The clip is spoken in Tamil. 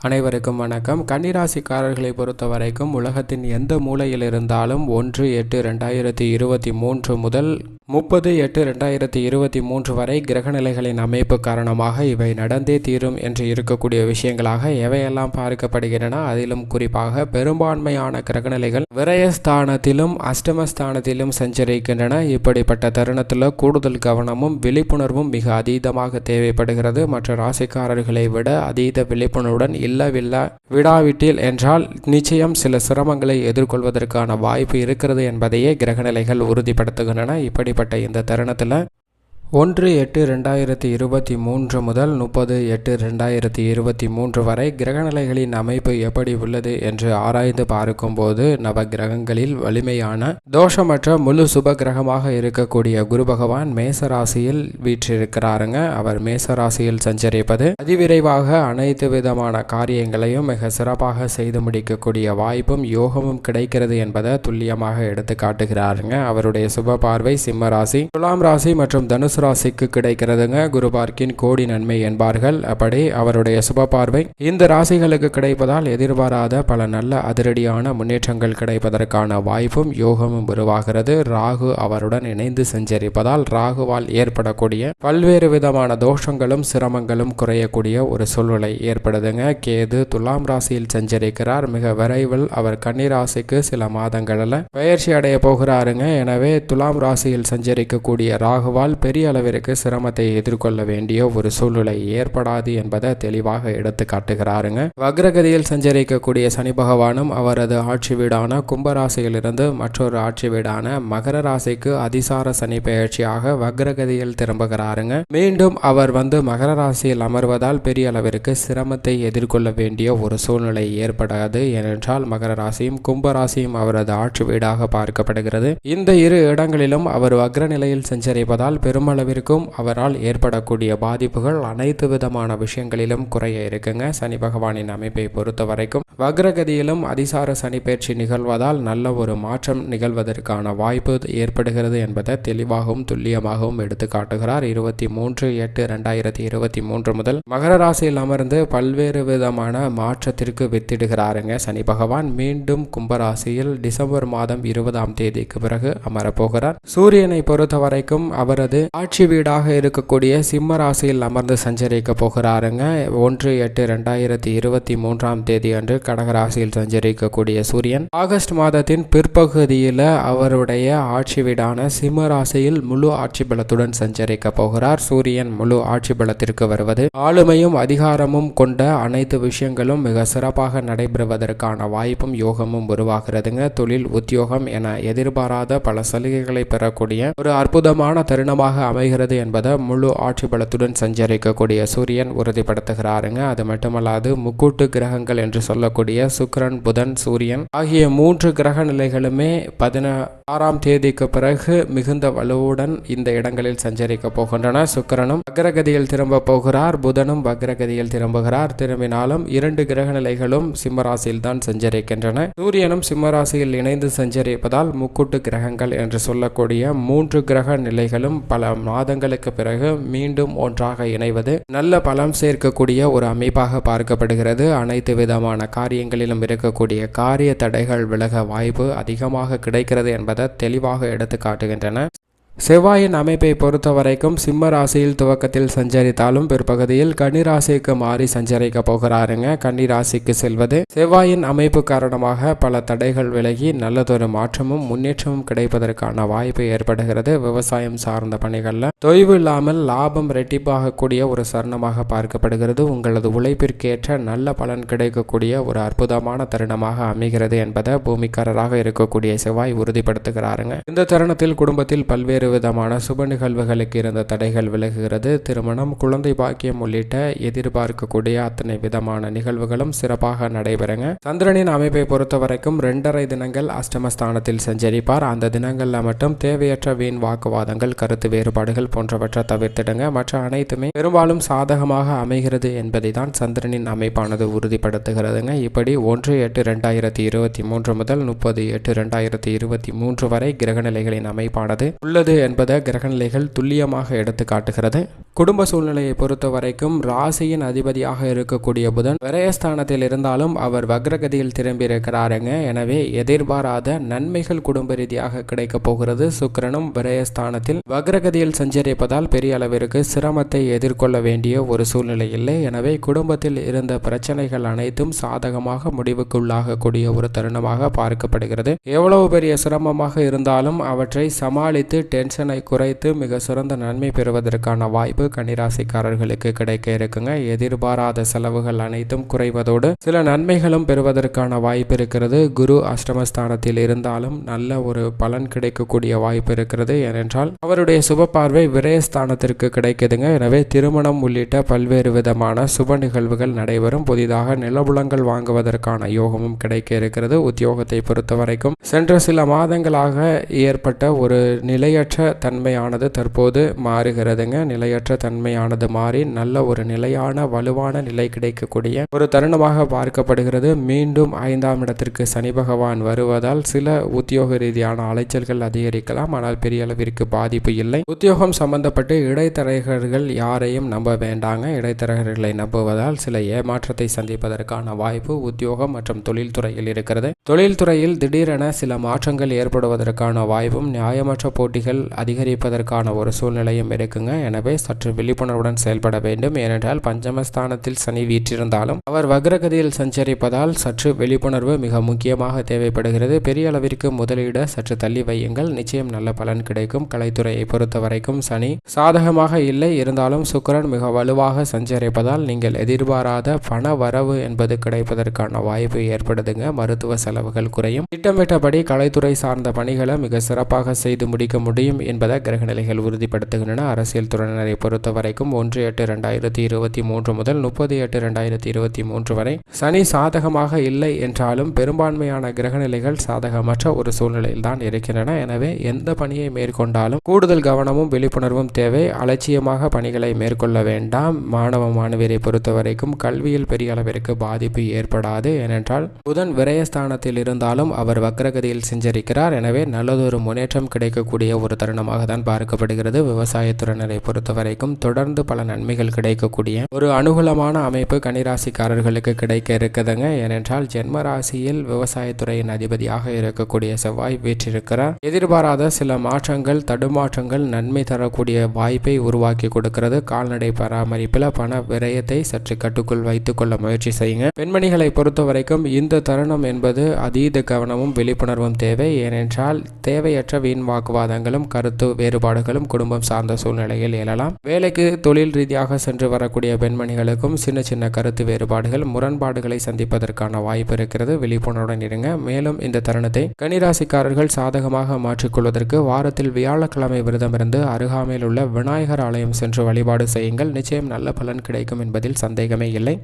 அனைவருக்கும் வணக்கம். கன்னிராசிக்காரர்களை பொறுத்த வரைக்கும் உலகத்தின் எந்த மூலையில் இருந்தாலும் 1/8/2023 முதல் 30/8/2023 வரை கிரகநிலைகளின் அமைப்பு காரணமாக இவை நடந்தே தீரும் என்று இருக்கக்கூடிய விஷயங்களாக எவையெல்லாம் பார்க்கப்படுகின்றன. அதிலும் குறிப்பாக பெரும்பான்மையான கிரகநிலைகள் விரயஸ்தானத்திலும் அஷ்டமஸ்தானத்திலும் சஞ்சரிக்கின்றன. இப்படிப்பட்ட தருணத்தில் கூடுதல் கவனமும் விழிப்புணர்வும் மிக அதீதமாக தேவைப்படுகிறது. மற்ற ராசிக்காரர்களை விட அதீத விழிப்புணர்வுடன் விடாவிட்டில் என்றால் நிச்சயம் சில சிரமங்களை எதிர்கொள்வதற்கான வாய்ப்பு இருக்கிறது என்பதையே கிரகநிலைகள் உறுதிப்படுத்துகின்றன. இப்படிப்பட்ட இந்த தருணத்தில் 1/8/2023 முதல் 30/8/2023 வரை கிரகநிலைகளின் அமைப்பு எப்படி உள்ளது என்று ஆராய்ந்து பார்க்கும்போது நவ கிரகங்களில் வலிமையான தோஷமற்ற முழு சுப கிரகமாக இருக்கக்கூடிய குரு பகவான் மேசராசியில் வீற்றிருக்கிறாருங்க. அவர் மேசராசியில் சஞ்சரிப்பது அதிவிரைவாக அனைத்து விதமான காரியங்களையும் மிக சிறப்பாக செய்து முடிக்கக்கூடிய வாய்ப்பும் யோகமும் கிடைக்கிறது என்பதை துல்லியமாக எடுத்து காட்டுகிறாருங்க. அவருடைய சுப பார்வை சிம்ம ராசி, துலாம் ராசி மற்றும் தனுசு ராசிக்கு கிடைக்கிறதுங்க. குரு பார்க்கின் கோடி நன்மை என்பார்கள். அப்படி அவருடைய சுப பார்வை இந்த ராசிகளுக்கு கிடைப்பதால் எதிர்பாராத பல நல்ல அதிரடியான முன்னேற்றங்கள் கிடைப்பதற்கான வாய்ப்பும் யோகமும் உருவாகிறது. ராகு அவருடன் இணைந்து சஞ்சரிப்பதால் ராகுவால் ஏற்படக்கூடிய பல்வேறு விதமான தோஷங்களும் சிரமங்களும் குறையக்கூடிய ஒரு சூழ்நிலை ஏற்படுதுங்க. கேது துலாம் ராசியில் சஞ்சரிக்கிறார். மிக விரைவில் அவர் கன்னி ராசிக்கு சில மாதங்களில் பயிற்சி அடைய போகிறாருங்க. எனவே துலாம் ராசியில் சஞ்சரிக்கக்கூடிய ராகுவால் பெரிய அளவிற்கு சிரமத்தை எதிர்கொள்ள வேண்டிய ஒரு சூழ்நிலை ஏற்படாது என்பதை தெளிவாக எடுத்து காட்டுகிறாருங்க. வக்ரகதியில் சஞ்சரிக்கக்கூடிய சனி பகவானும் அவரது ஆட்சி வீடான கும்பராசியிலிருந்து மற்றொரு ஆட்சி வீடான மகர ராசிக்கு அதிசார சனி பெயர்ச்சியாக வக்ரகதியில் திரும்புகிறாருங்க. மீண்டும் அவர் மகர ராசியில் அமர்வதால் பெரிய அளவிற்கு சிரமத்தை எதிர்கொள்ள வேண்டிய ஒரு சூழ்நிலை ஏற்படாது. ஏனென்றால் மகர ராசியும் கும்பராசியும் அவரது ஆட்சி வீடாக பார்க்கப்படுகிறது. இந்த இரு இடங்களிலும் அவர் வக்ர நிலையில் சஞ்சரிப்பதால் பெருமளவிற்கும் அவரால் ஏற்படக்கூடிய பாதிப்புகள் அனைத்து விதமான விஷயங்களிலும் குறைய இருக்குங்க. சனி பகவானின் அமைப்பை பொறுத்த வரைக்கும் வக்ரகதியிலும் அதிசார சனி பயிற்சி நிகழ்வதால் நல்ல ஒரு மாற்றம் நிகழ்வதற்கான வாய்ப்பு ஏற்படுகிறது என்பதை தெளிவாகவும் துல்லியமாகவும் எடுத்து காட்டுகிறார். 23/8/2023 முதல் மகர ராசியில் அமர்ந்து பல்வேறு விதமான மாற்றத்திற்கு வித்திடுகிறாருங்க. சனி பகவான் மீண்டும் கும்பராசியில் டிசம்பர் மாதம் 20ஆம் தேதிக்கு பிறகு அமரப்போகிறார். சூரியனை பொறுத்த வரைக்கும் அவரது ஆட்சி வீடாக இருக்கக்கூடிய சிம்ம ராசியில் அமர்ந்து சஞ்சரிக்க போகிறாருங்க. 1/8/2023 தேதி அன்று கடகராசியில் சஞ்சரிக்கக்கூடிய சூரியன் ஆகஸ்ட் மாதத்தின் பிற்பகுதியில் அவருடைய ஆட்சி வீடான சிம்ம ராசியில் முழு ஆட்சி பலத்துடன் சஞ்சரிக்க போகிறார். சூரியன் முழு ஆட்சி பலத்திற்கு வருவது ஆளுமையும் அதிகாரமும் கொண்ட அனைத்து விஷயங்களும் மிக சிறப்பாக நடைபெறுவதற்கான வாய்ப்பும் யோகமும் உருவாகிறதுங்க. தொழில் உத்தியோகம் என எதிர்பாராத பல சலுகைகளை பெறக்கூடிய ஒரு அற்புதமான தருணமாக அமைகிறது என்பதை முழு ஆட்சி பலத்துடன் சஞ்சரிக்கக்கூடிய சூரியன் உறுதிப்படுத்துகிறாருங்க. அது மட்டுமல்லாது முக்கூட்டு கிரகங்கள் என்று சொல்லக்கூடிய சுக்கிரன், புதன், சூரியன் ஆகிய 3 கிரக நிலைகளுமே 16ஆம் தேதிக்கு பிறகு மிகுந்த வலுவுடன் இந்த இடங்களில் சஞ்சரிக்க போகின்றன. சுக்கிரனும் வக்ரகதியில் திரும்ப போகிறார், புதனும் வக்ரகதியில் திரும்புகிறார். திரும்பினாலும் 2 கிரக நிலைகளும் சிம்மராசியில் தான் சஞ்சரிக்கின்றன. சூரியனும் சிம்மராசியில் இணைந்து சஞ்சரிப்பதால் முக்கூட்டு கிரகங்கள் என்று சொல்லக்கூடிய 3 கிரக நிலைகளும் பல மாதங்களுக்கு பிறகு மீண்டும் ஒன்றாக இணைவது நல்ல பலம் சேர்க்கக்கூடிய ஒரு அமைப்பாக பார்க்கப்படுகிறது. அனைத்து விதமான காரியங்களிலும் இருக்கக்கூடிய காரிய தடைகள் விலக வாய்ப்பு அதிகமாக கிடைக்கிறது என்பதை தெளிவாக எடுத்து காட்டுகின்றன. செவ்வாயின் அமைப்பை பொறுத்த வரைக்கும் சிம்ம ராசியில் துவக்கத்தில் சஞ்சரித்தாலும் பிற்பகுதியில் கன்னிராசிக்கு மாறி சஞ்சரிக்க போகிறாருங்க. கன்னிராசிக்கு செல்வது செவ்வாயின் அமைப்பு காரணமாக பல தடைகள் விலகி நல்லதொரு மாற்றமும் முன்னேற்றமும் கிடைப்பதற்கான வாய்ப்பு ஏற்படுகிறது. விவசாயம் சார்ந்த பணிகளில் தொய்வு இல்லாமல் லாபம் ரெட்டிப்பாகக்கூடிய ஒரு சரணமாக பார்க்கப்படுகிறது. உங்களது உழைப்பிற்கேற்ற நல்ல பலன் கிடைக்கக்கூடிய ஒரு அற்புதமான தருணமாக அமைகிறது என்பதை பூமிக்காரராக இருக்கக்கூடிய செவ்வாய் உறுதிப்படுத்துகிறாருங்க. இந்த தருணத்தில் குடும்பத்தில் பல்வேறு விதமான சுப நிகழ்வுகளுக்கு இருந்த தடைகள் விலகுகிறது. திருமணம், குழந்தை பாக்கியம் உள்ளிட்ட எதிர்பார்க்கக்கூடிய அத்தனை விதமான நிகழ்வுகளும் சிறப்பாக நடைபெறுங்க. சந்திரனின் அமைப்பை பொறுத்த வரைக்கும் 2.5 தினங்கள் அஷ்டமஸ்தானத்தில் சஞ்சரிப்பார். அந்த தினங்கள்ல மட்டும் தேவையற்ற வீண் வாக்குவாதங்கள், கருத்து வேறுபாடுகள் போன்றவற்றை தவிர்த்திடுங்க. மற்ற அனைத்துமே பெரும்பாலும் சாதகமாக அமைகிறது என்பதை தான் சந்திரனின் அமைப்பானது உறுதிப்படுத்துகிறதுங்க. இப்படி 1/8/2023 முதல் 30/8/2023 வரை கிரகநிலைகளின் அமைப்பானது உள்ளது என்பதை கிரகநிலைகள் துல்லியமாக எடுத்து காட்டுகிறது. குடும்ப சூழ்நிலையை பொறுத்த வரைக்கும் ராசியின் அதிபதியாக இருக்கக்கூடிய புதன் விரயஸ்தானத்தில் இருந்தாலும் அவர் வக்ரகதியில் திரும்பி இருக்கிறாருங்க. எனவே எதிர்பாராத நன்மைகள் குடும்ப ரீதியாக கிடைக்க போகிறது. சுக்கிரனும் விரயஸ்தானத்தில் வக்ரகதியில் சஞ்சரிப்பதால் பெரிய அளவிற்கு சிரமத்தை எதிர்கொள்ள வேண்டிய ஒரு சூழ்நிலை இல்லை. எனவே குடும்பத்தில் இருந்த பிரச்சனைகள் அனைத்தும் சாதகமாக முடிவுக்குள்ளாகக்கூடிய ஒரு தருணமாக பார்க்கப்படுகிறது. எவ்வளவு பெரிய சிரமமாக இருந்தாலும் அவற்றை சமாளித்து டென்ஷனை குறைத்து மிக சிறந்த நன்மை பெறுவதற்கான வாய்ப்பு கன்னிராசிக்காரர்களுக்கு கிடைக்க இருக்குங்க. எதிர்பாராத செலவுகள் அனைத்தும் குறைவதோடு சில நன்மைகளும் பெறுவதற்கான வாய்ப்பு இருக்கிறது. குரு அஷ்டமஸ்தானத்தில் இருந்தாலும் நல்ல ஒரு பலன் கிடைக்கக்கூடிய வாய்ப்பு இருக்கிறது. ஏனென்றால் அவருடைய சுப பார்வை விரயஸ்தானத்திற்கு கிடைக்குதுங்க. எனவே திருமணம் உள்ளிட்ட பல்வேறு விதமான சுப நிகழ்வுகள் நடைபெறும். புதிதாக நிலபுலங்கள் வாங்குவதற்கான யோகமும் கிடைக்க இருக்கிறது. உத்தியோகத்தை பொறுத்த வரைக்கும் சென்ற சில மாதங்களாக ஏற்பட்ட ஒரு நிலையற்ற தன்மையானது தற்போது மாறுகிறதுங்க. நிலையற்ற தன்மையானது மாறி நல்ல ஒரு நிலையான வலுவான நிலை கிடைக்கக்கூடிய ஒரு தருணமாக பார்க்கப்படுகிறது. மீண்டும் 5ஆம் இடத்திற்கு சனி பகவான் வருவதால் சில உத்தியோக ரீதியான அலைச்சல்கள் அதிகரிக்கலாம். ஆனால் பெரிய அளவிற்கு பாதிப்பு இல்லை. உத்தியோகம் சம்பந்தப்பட்டு இடைத்தரகர்கள் யாரையும் நம்ப வேண்டாங்க. இடைத்தரகர்களை நம்புவதால் சில ஏமாற்றத்தை சந்திப்பதற்கான வாய்ப்பு உத்தியோகம் மற்றும் தொழில்துறையில் இருக்கிறது. தொழில்துறையில் திடீரென சில மாற்றங்கள் ஏற்படுவதற்கான வாய்ப்பும் நியாயமற்ற போட்டிகள் அதிகரிப்பதற்கான ஒரு சூழ்நிலையும் இருக்குங்க. எனவே சற்று விழிப்புணர்வுடன் செயல்பட வேண்டும். ஏனென்றால் பஞ்சமஸ்தானத்தில் சனி வீற்றிருந்தாலும் அவர் வக்ரகதியில் சஞ்சரிப்பதால் சற்று விழிப்புணர்வு மிக முக்கியமாக தேவைப்படுகிறது. பெரிய அளவிற்கு முதலீடு சற்று தள்ளி வையுங்கள். நிச்சயம் நல்ல பலன் கிடைக்கும். கலைத்துறையை பொறுத்த வரைக்கும் சனி சாதகமாக இல்லை. இருந்தாலும் சுக்கிரன் மிக வலுவாக சஞ்சரிப்பதால் நீங்கள் எதிர்பாராத பண வரவு என்பது கிடைப்பதற்கான வாய்ப்பு ஏற்படுதுங்க. மருத்துவ செலவுகள் குறையும். திட்டமிட்டபடி கலைத்துறை சார்ந்த பணிகளை மிக சிறப்பாக செய்து முடிக்க முடியும் என்பதை கிரகநிலைகள் உறுதிப்படுத்துகின்றன. அரசியல் துறையினரை பொறுத்த வரைக்கும் 1/8/2023 முதல் 30/8/2023 வரை சனி சாதகமாக இல்லை என்றாலும் பெரும்பான்மையான கிரகநிலைகள் சாதகமற்ற ஒரு சூழ்நிலையில் தான் இருக்கின்றன. எனவே எந்த பணியை மேற்கொண்டாலும் கூடுதல் கவனமும் விழிப்புணர்வும் தேவை. அலட்சியமாக பணிகளை மேற்கொள்ள வேண்டாம். மாணவ மாணவியரை பொறுத்த வரைக்கும் கல்வியில் பெரிய அளவிற்கு பாதிப்பு ஏற்படாது. ஏனென்றால் புதன் விரயஸ்தானத்தில் இருந்தாலும் அவர் வக்ரகதியில் சஞ்சரிக்கிறார். எனவே நல்லதொரு முன்னேற்றம் கிடைக்கக்கூடிய ஒரு தருணமாக தான் பார்க்கப்படுகிறது. விவசாயத்துறையினரை பொறுத்த வரைக்கும் தொடர்ந்து பல நன்மைகள் கிடைக்கக்கூடிய ஒரு அனுகூலமான அமைப்பு கன்னிராசிக்காரர்களுக்கு கிடைக்க இருக்குதுங்க. ஏனென்றால் ஜென்ம ராசியில் விவசாயத்துறையின் அதிபதியாக இருக்கக்கூடிய செவ்வாய் வீற்றிருக்கிறார். எதிர்பாராத சில மாற்றங்கள் தடுமாற்றங்கள் நன்மை தரக்கூடிய வாய்ப்பை உருவாக்கி கொடுக்கிறது. கால்நடை பராமரிப்பில் பண விரயத்தை சற்று கட்டுக்குள் வைத்துக் கொள்ள முயற்சி செய்யுங்க. பெண்மணிகளை பொறுத்த வரைக்கும் இந்த தருணம் என்பது அதீத கவனமும் விழிப்புணர்வும் தேவை. ஏனென்றால் தேவையற்ற வீண் வாக்குவாதங்களும் கருத்து வேறுபாடுகளும் குடும்பம் சார்ந்த சூழ்நிலையில் எழலாம். வேலைக்கு தொழில் ரீதியாக சென்று வரக்கூடிய பெண்மணிகளுக்கும் சின்ன சின்ன கருத்து வேறுபாடுகள் முரண்பாடுகளை சந்திப்பதற்கான வாய்ப்பு இருக்கிறது. விழிப்புணர்வுடன் இருங்க. மேலும் இந்த தருணத்தை கன்னிராசிக்காரர்கள் சாதகமாக மாற்றிக்கொள்வதற்கு வாரத்தில் வியாழக்கிழமை விரதமிருந்து அருகாமையில் உள்ள விநாயகர் ஆலயம் சென்று வழிபாடு செய்யுங்கள். நிச்சயம் நல்ல பலன் கிடைக்கும் என்பதில் சந்தேகமே இல்லை.